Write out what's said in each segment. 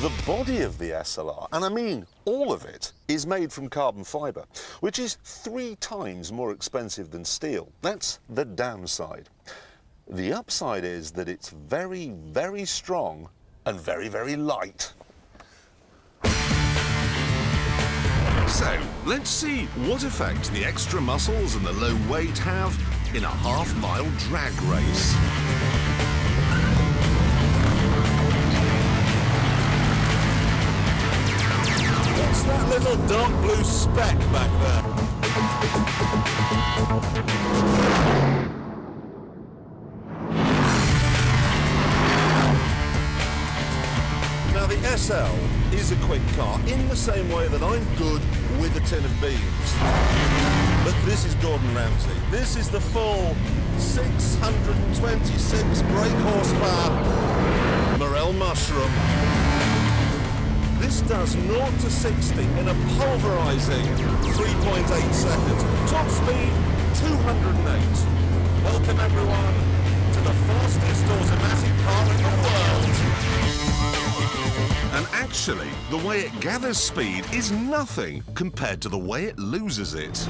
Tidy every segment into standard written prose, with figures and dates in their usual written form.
The body of the SLR, and I mean all of it, is made from carbon fibre, which is 3 times more expensive than steel. That's the downside. The upside is that it's very, very strong and very, very light. So, let's see what effect the extra muscles and the low weight have in a half-mile drag race. What's that little dark blue speck back there? Now the SL is a quick car in the same way that I'm good with a tin of beans. But this is Gordon Ramsay. This is the full 626 brake horsepower Morel Mushroom. This does 0 to 60 in a pulverizing 3.8 seconds. Top speed, 208. Welcome everyone to the fastest automatic car in the world. And actually, the way it gathers speed is nothing compared to the way it loses it.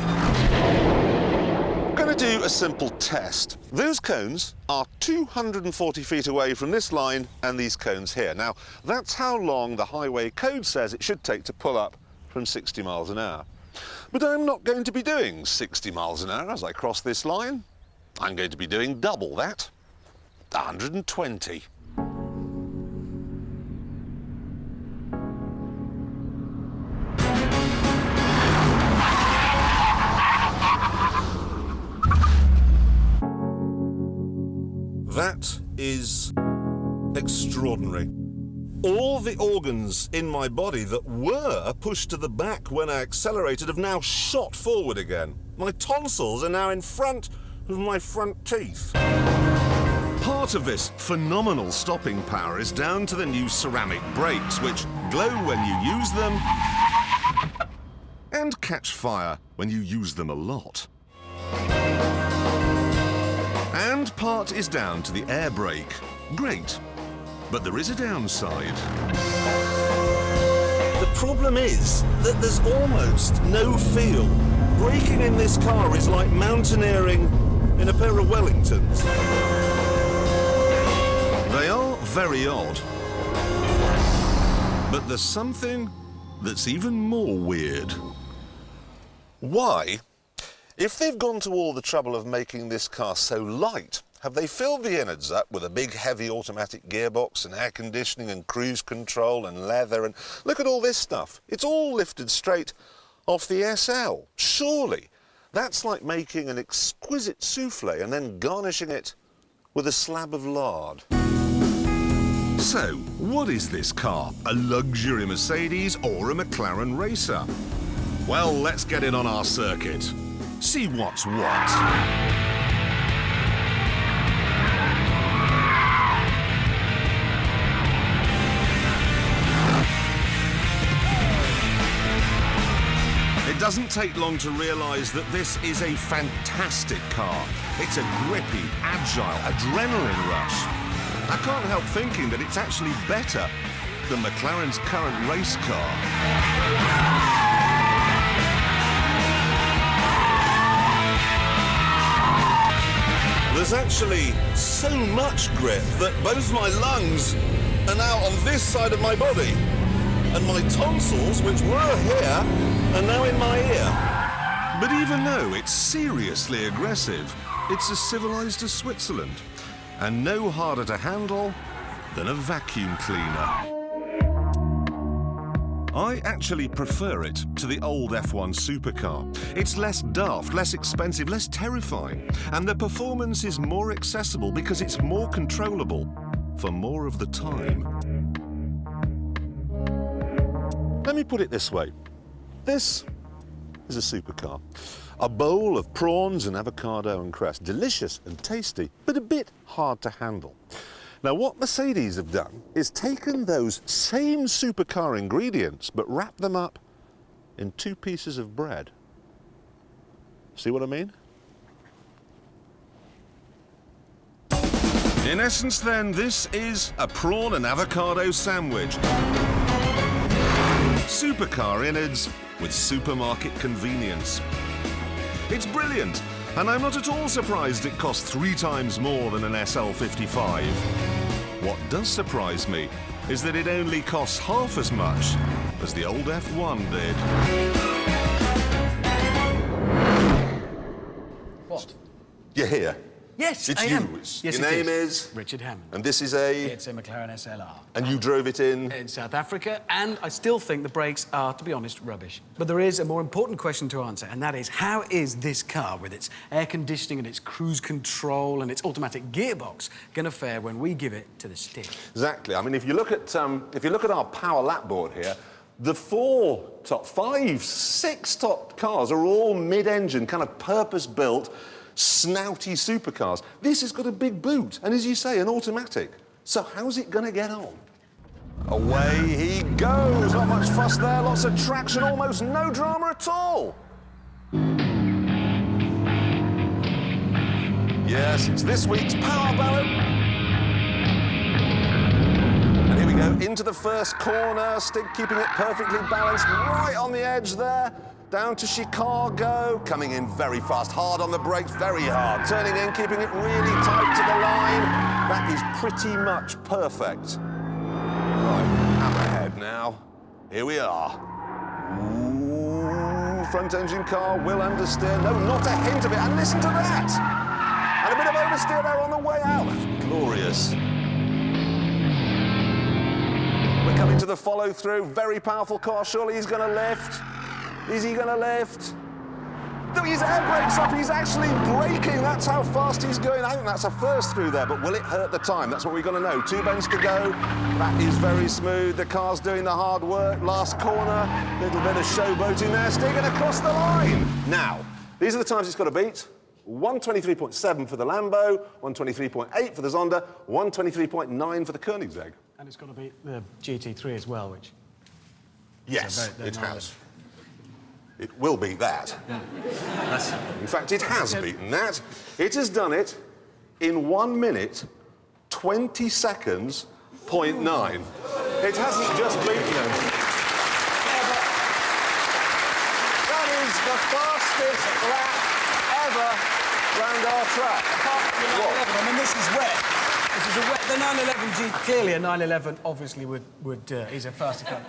I'm going to do a simple test. Those cones are 240 feet away from this line and these cones here. Now, that's how long the highway code says it should take to pull up from 60 miles an hour. But I'm not going to be doing 60 miles an hour as I cross this line. I'm going to be doing double that, 120. That is extraordinary. All the organs in my body that were pushed to the back when I accelerated have now shot forward again. My tonsils are now in front of my front teeth. Part of this phenomenal stopping power is down to the new ceramic brakes, which glow when you use them and catch fire when you use them a lot. And part is down to the air brake. Great, but there is a downside. The problem is that there's almost no feel. Braking in this car is like mountaineering in a pair of Wellingtons. They are very odd. But there's something that's even more weird. Why, if they've gone to all the trouble of making this car so light, have they filled the innards up with a big heavy automatic gearbox and air conditioning and cruise control and leather and look at all this stuff. It's all lifted straight off the SL. Surely that's like making an exquisite souffle and then garnishing it with a slab of lard. So, what is this car? A luxury Mercedes or a McLaren racer? Well, let's get it on our circuit. See what's what. It doesn't take long to realise that this is a fantastic car. It's a grippy, agile, adrenaline rush. I can't help thinking that it's actually better than McLaren's current race car. There's actually so much grip that both my lungs are now on this side of my body. And my tonsils, which were here, are now in my ear. But even though it's seriously aggressive, it's as civilized as Switzerland, and no harder to handle than a vacuum cleaner. I actually prefer it to the old F1 supercar. It's less daft, less expensive, less terrifying, and the performance is more accessible because it's more controllable for more of the time. Let me put it this way. This is a supercar. A bowl of prawns and avocado and cress. Delicious and tasty, but a bit hard to handle. Now, what Mercedes have done is taken those same supercar ingredients, but wrapped them up in 2 pieces of bread. See what I mean? In essence, then, this is a prawn and avocado sandwich. Supercar innards with supermarket convenience. It's brilliant, and I'm not at all surprised it costs 3 times more than an SL55. What does surprise me is that it only costs half as much as the old F1 did. What? You're here. Yes, It's I you. am. It's- Yes, your it name is? Richard Hammond. And this is a... It's a McLaren SLR. And you drove it in South Africa, and I still think the brakes are, to be honest, rubbish. But there is a more important question to answer, and that is, how is this car, with its air conditioning and its cruise control and its automatic gearbox, going to fare when we give it to the stick? Exactly. I mean, if you look at our power lap board here, the 5, 6 top cars are all mid-engine, kind of purpose-built, snouty supercars. This has got a big boot, and as you say, an automatic. So how's it going to get on? Away he goes. Not much fuss there, lots of traction, almost no drama at all. Yes, it's this week's power ballad. And here we go, into the first corner, stick keeping it perfectly balanced, right on the edge there. Down to Chicago, coming in very fast, hard on the brakes, very hard. Turning in, keeping it really tight to the line. That is pretty much perfect. Right, hammerhead now. Here we are. Ooh, front engine car will understeer. No, not a hint of it. And listen to that. And a bit of oversteer there on the way out. That's glorious. We're coming to the follow-through. Very powerful car. Surely he's going to lift. Is he going to lift? No, his air brake's up. He's actually braking. That's how fast he's going. I think that's a first through there, but will it hurt the time? That's what we've got to know. 2 bends to go. That is very smooth. The car's doing the hard work. Last corner. Little bit of showboating there. Sticking across the line. Now, these are the times it's got to beat. 123.7 for the Lambo, 123.8 for the Zonda, 123.9 for the Koenigsegg. And it's got to beat the GT3 as well, which... Yes, they're it not- has. It will beat that. In fact, it has beaten that. It has done it in 1 minute, 20 seconds, 0.9. It hasn't just beaten them. That is the fastest lap ever round our track. I mean, this is wet. This is a wet... The 911 G... Clearly, a 911 obviously would is a faster car.